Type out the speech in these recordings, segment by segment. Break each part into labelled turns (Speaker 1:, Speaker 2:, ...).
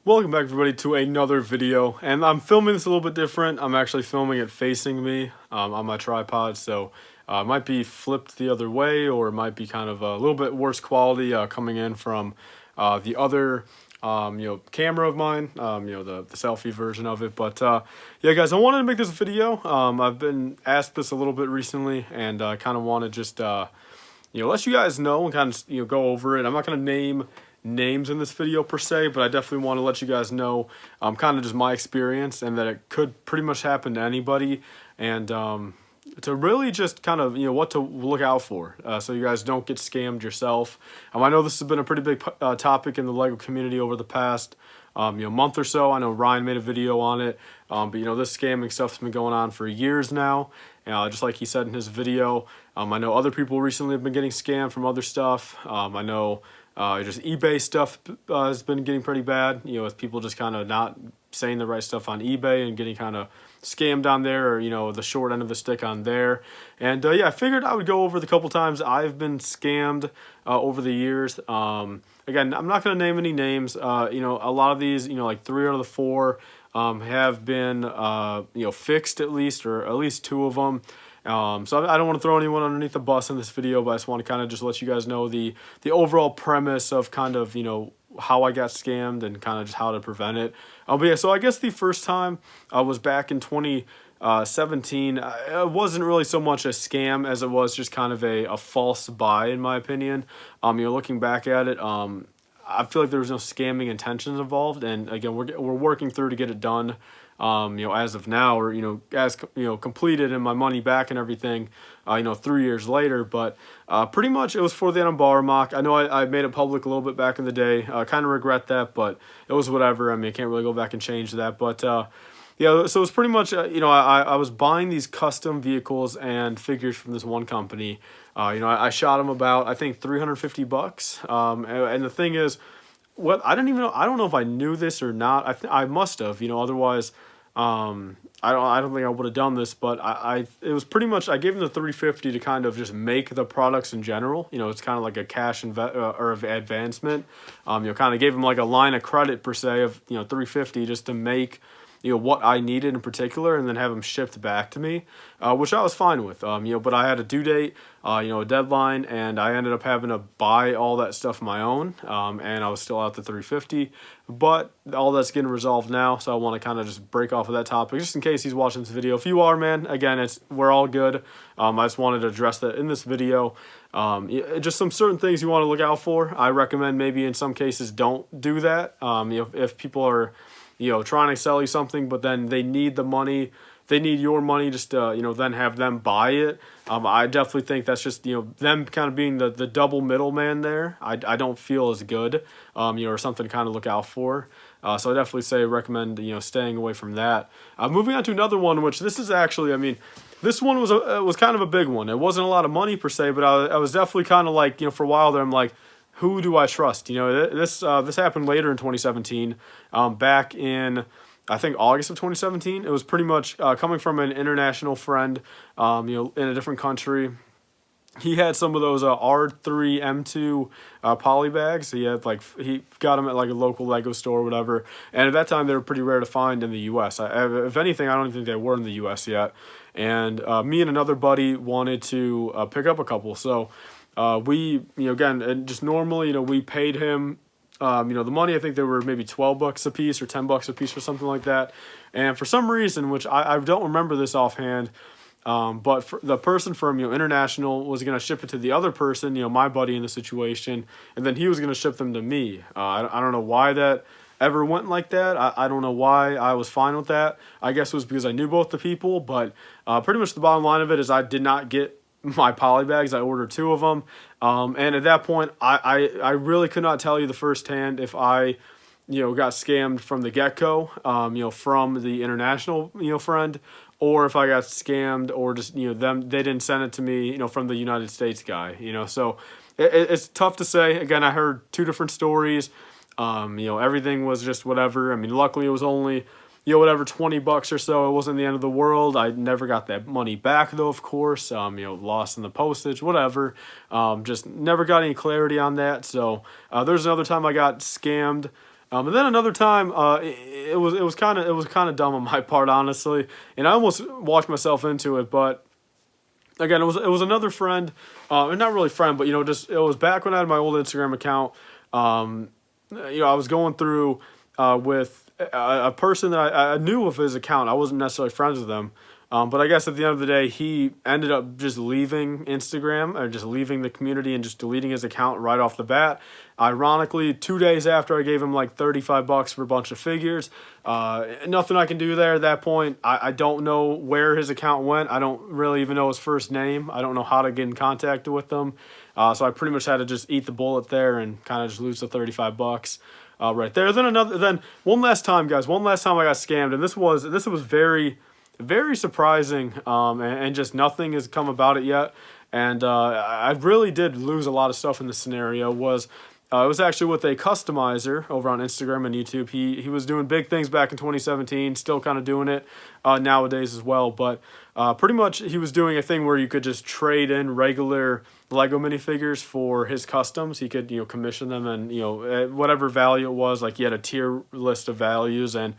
Speaker 1: Welcome back everybody to another video, and I'm filming this a little bit different. I'm actually filming it facing me on my tripod, so it might be flipped the other way, or it might be kind of a little bit worse quality coming in from the other camera of mine, the selfie version of it. But yeah, guys, I wanted to make this video. I've been asked this a little bit recently, and I kind of want to just let you guys know and kind of go over it. I'm not going to name names in this video per se, but I definitely want to let you guys know kind of just my experience, and that it could pretty much happen to anybody, and to really just kind of what to look out for, so you guys don't get scammed yourself. I know this has been a pretty big topic in the Lego community over the past month or so. I know Ryan made a video on it, but this scamming stuff's been going on for years now. Just like he said in his video, I know other people recently have been getting scammed from other stuff. I know just eBay stuff has been getting pretty bad, with people just kind of not saying the right stuff on eBay and getting kind of scammed on there, or the short end of the stick on there. And yeah, I figured I would go over the couple times I've been scammed over the years. Again, I'm not going to name any names. A lot of these, like 3 out of the 4 have been fixed, at least, or at least 2 of them. So I don't want to throw anyone underneath the bus in this video, but I just want to kind of just let you guys know the overall premise of kind of, how I got scammed and kind of just how to prevent it. But yeah, so I guess the first time was back in 2017. It wasn't really so much a scam as it was just kind of a false buy, in my opinion. Looking back at it, I feel like there was no scamming intentions involved, and again, we're working through to get it done. As of now, or as completed and my money back and everything, 3 years later. But pretty much it was for the Unbar mock. I know I made it public a little bit back in the day. I kind of regret that, but it was whatever. I mean, I can't really go back and change that. But yeah, so it was pretty much I was buying these custom vehicles and figures from this one company. I shot them about, I think, $350. And the thing is, I don't know if I knew this or not. I must have, otherwise, I don't think I would have done this. But it was pretty much, I gave them the $350 to kind of just make the products in general. It's kind of like a cash or advancement. Kind of gave them like a line of credit per se of $350 just to make what I needed in particular, and then have them shipped back to me, which I was fine with. But I had a due date, a deadline, and I ended up having to buy all that stuff on my own, and I was still out the $350. But all that's getting resolved now, so I want to kind of just break off of that topic, just in case he's watching this video. If you are, man, again, we're all good. I just wanted to address that in this video. Just some certain things you want to look out for. I recommend maybe in some cases don't do that. If people are trying to sell you something, but then they need the money, they need your money just to, then have them buy it. I definitely think that's just, them kind of being the double middleman there. I don't feel as good, or something to kind of look out for. So I definitely recommend, staying away from that. Moving on to another one, which this is actually, this one was kind of a big one. It wasn't a lot of money per se, but I was definitely kind of like, for a while there, I'm like, who do I trust? This happened later in 2017, back in, I think, August of 2017. It was pretty much coming from an international friend, in a different country. He had some of those R3 M2 poly bags. He got them at like a local Lego store or whatever. And at that time, they were pretty rare to find in the U.S. If anything, I don't even think they were in the U.S. yet. And me and another buddy wanted to pick up a couple. So we, again, just normally, we paid him, the money. I think they were maybe $12 a piece or $10 a piece or something like that. And for some reason, which I don't remember this offhand, but the person from, international was going to ship it to the other person, my buddy in the situation, and then he was going to ship them to me. I don't know why that ever went like that. I don't know why I was fine with that. I guess it was because I knew both the people, but pretty much the bottom line of it is I did not get my poly bags. I ordered 2 of them, and at that point I really could not tell you the first hand if I got scammed from the get-go, from the international friend, or if I got scammed, or just they didn't send it to me from the United States guy. So it's tough to say. Again, I heard 2 different stories. Everything was just whatever. Luckily it was only whatever, $20 or so. It wasn't the end of the world. I never got that money back though, of course. Lost in the postage, whatever. Just never got any clarity on that. So there's another time I got scammed And then another time, it was kind of dumb on my part, honestly, and I almost walked myself into it. But again, it was another friend, and not really friend, but just it was back when I had my old Instagram account. I was going through with a person that I knew of his account. I wasn't necessarily friends with him. But I guess at the end of the day, he ended up just leaving Instagram or just leaving the community and just deleting his account right off the bat. Ironically, 2 days after I gave him like $35 for a bunch of figures, nothing I can do there at that point. I don't know where his account went. I don't really even know his first name. I don't know how to get in contact with him. So I pretty much had to just eat the bullet there and kind of just lose the $35 right there. Then one last time, guys. One last time I got scammed, and this was very, very surprising, and just nothing has come about it yet. And I really did lose a lot of stuff in this scenario. It was actually with a customizer over on Instagram and YouTube. He was doing big things back in 2017, still kind of doing it nowadays as well. But pretty much he was doing a thing where you could just trade in regular Lego minifigures for his customs. He could commission them, and at whatever value it was, like he had a tier list of values, and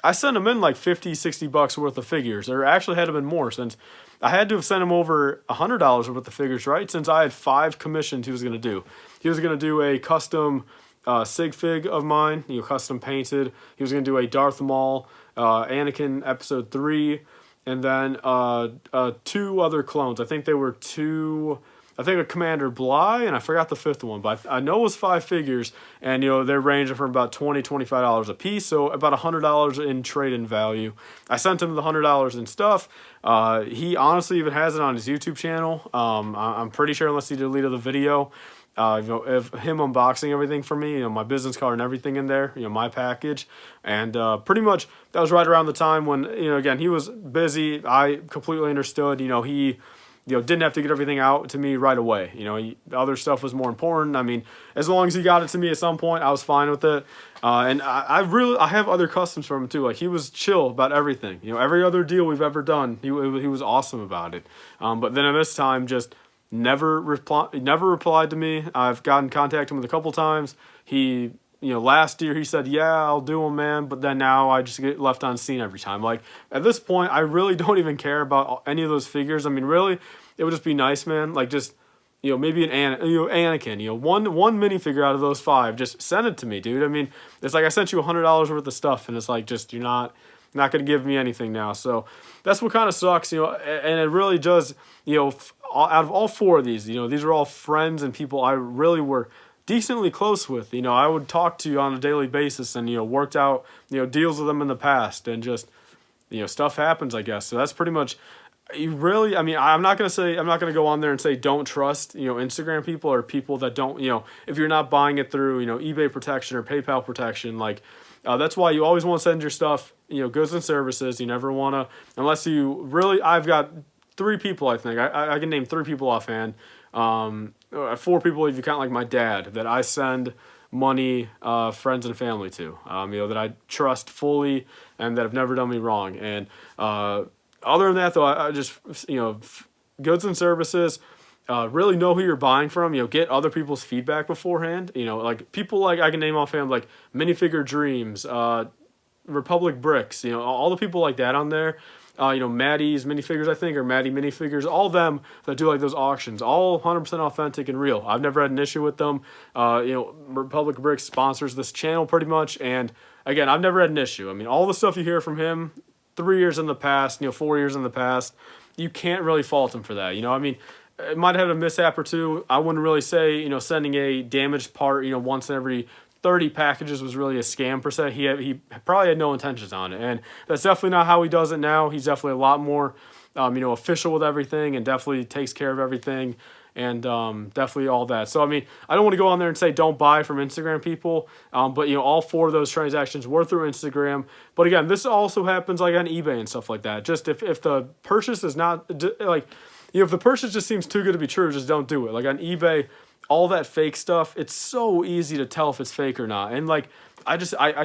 Speaker 1: I sent him in like $50-$60 worth of figures. There actually had to have been more, since I had to have sent him over $100 worth of figures, right? Since I had 5 commissions he was going to do. He was going to do a custom sig fig of mine, custom painted. He was going to do a Darth Maul, Anakin Episode 3, and then 2 other clones. I think they were 2... I think a Commander Bly, and I forgot the 5th one, but I know it was 5 figures, and they're ranging from about $20-$25 a piece, so about $100 in trade-in value. I sent him the $100 in stuff. He honestly even has it on his YouTube channel. I'm pretty sure, unless he deleted the video, of him unboxing everything for me, my business card and everything in there, my package, and pretty much that was right around the time when again, he was busy. I completely understood. He didn't have to get everything out to me right away. Other stuff was more important. I mean, as long as he got it to me at some point, I was fine with it. And I have other customs from him too. Like, he was chill about everything. Every other deal we've ever done, he was awesome about it. But then at this time, just never replied to me. I've gotten in contact with him a couple times. He, last year he said, yeah, I'll do them, man. But then now I just get left on scene every time. Like, at this point, I really don't even care about any of those figures. I mean, really, it would just be nice, man. Like, just, maybe Anakin, one minifigure out of those 5, just send it to me, dude. I mean, it's like I sent you $100 worth of stuff, and it's like, just, you're not going to give me anything now. So that's what kind of sucks, and it really does, out of all 4 of these, these are all friends and people I really were decently close with. I would talk to on a daily basis, and worked out deals with them in the past, and just stuff happens, I guess. So that's pretty much, I mean, I'm not gonna go on there and say don't trust Instagram people, or people that don't, if you're not buying it through eBay protection or PayPal protection. Like, that's why you always want to send your stuff, goods and services. You never want to, unless you really, I've got 3 people, I think I can name 3 people offhand. 4 people if you count like my dad, that I send money, friends and family to, that I trust fully and that have never done me wrong. And other than that, though, I just, goods and services, really know who you're buying from. Get other people's feedback beforehand. Like people like I can name offhand, like Minifigure Dreams, Republic Bricks, all the people like that on there. Maddie's minifigures, I think, or Maddie minifigures, all of them that do like those auctions, all 100% authentic and real. I've never had an issue with them. Republic Bricks sponsors this channel pretty much, and again, I've never had an issue. I mean, all the stuff you hear from him 3 years in the past, 4 years in the past, you can't really fault him for that. I mean, it might have had a mishap or 2. I wouldn't really say, sending a damaged part, once in every 30 packages was really a scam per se. He probably had no intentions on it, and that's definitely not how he does it now. He's definitely a lot more, official with everything, and definitely takes care of everything, and definitely all that. So I mean, I don't want to go on there and say don't buy from Instagram people, but all 4 of those transactions were through Instagram. But again, this also happens like on eBay and stuff like that. Just if the purchase is not like, if the purchase just seems too good to be true, just don't do it. Like on eBay, all that fake stuff, it's so easy to tell if it's fake or not. And like, I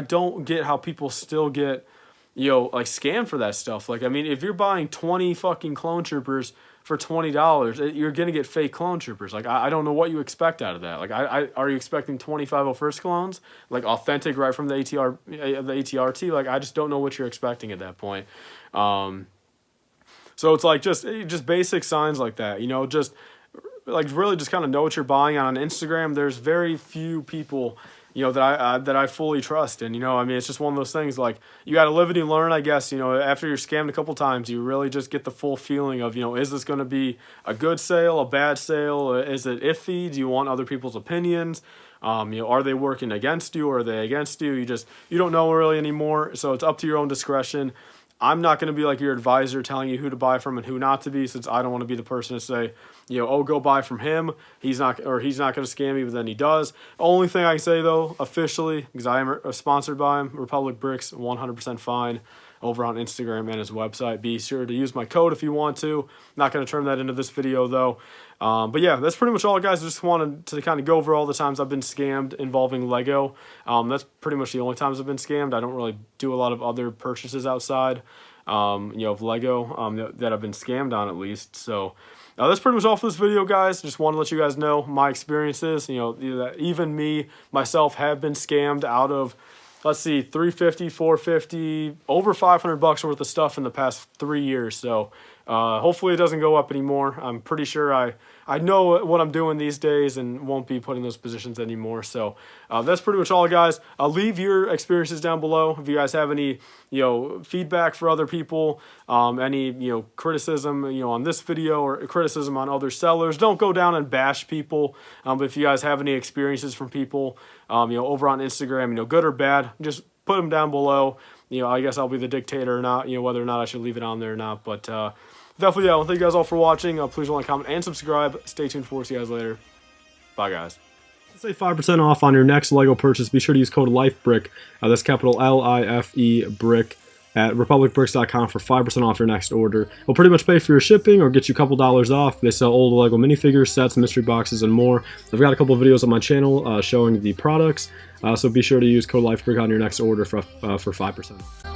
Speaker 1: don't get how people still get, like scammed for that stuff. Like, I mean, if you're buying 20 fucking clone troopers for $20, you're gonna get fake clone troopers. Like I don't know what you expect out of that. Like are you expecting 2501st clones, like authentic right from the ATRT? Like I just don't know what you're expecting at that point. So it's like just basic signs like that, you know, just like really just kind of know what you're buying. On Instagram, there's very few people, you know, that I fully trust. And, you know, I mean, it's just one of those things, like, you got to live and you learn, I guess. You know, after you're scammed a couple times, you really just get the full feeling of, you know, is this going to be a good sale, a bad sale? Is it iffy? Do you want other people's opinions? You know, are they working against you, or are they against you? You don't know really anymore. So it's up to your own discretion. I'm not going to be like your advisor telling you who to buy from and who not to be, since I don't want to be the person to say, you know, oh, go buy from him. He's not going to scam you, but then he does. Only thing I can say, though, officially, because I am sponsored by him, Republic Bricks, 100% fine, over on Instagram and his website. Be sure to use my code if you want to. Not going to turn that into this video, though. But yeah, that's pretty much all, guys. I just wanted to kind of go over all the times I've been scammed involving Lego. That's pretty much the only times I've been scammed. I don't really do a lot of other purchases outside, you know, of Lego that I've been scammed on, at least. So that's pretty much all for this video, guys. Just want to let you guys know my experiences. You know, even me, myself, have been scammed out of, let's see, $350, $450, over $500 worth of stuff in the past 3 years. So hopefully it doesn't go up anymore. I'm pretty sure I know what I'm doing these days and won't be put in those positions anymore. So that's pretty much all, guys. I'll leave your experiences down below. If you guys have any, you know, feedback for other people, any, you know, criticism, you know, on this video, or criticism on other sellers, don't go down and bash people. But if you guys have any experiences from people, you know, over on Instagram, you know, good or bad, just put them down below. You know, I guess I'll be the dictator or not, you know, whether or not I should leave it on there or not. But definitely, yeah, well, thank you guys all for watching. Please like, comment, and subscribe. Stay tuned for. See you guys later. Bye, guys. Say 5% off on your next Lego purchase. Be sure to use code LIFEBRICK. That's capital LIFE at republicbricks.com for 5% off your next order. It'll pretty much pay for your shipping or get you a couple dollars off. They sell old Lego minifigures, sets, mystery boxes, and more. I've got a couple of videos on my channel showing the products, so be sure to use code LIFEBRICK on your next order for 5%.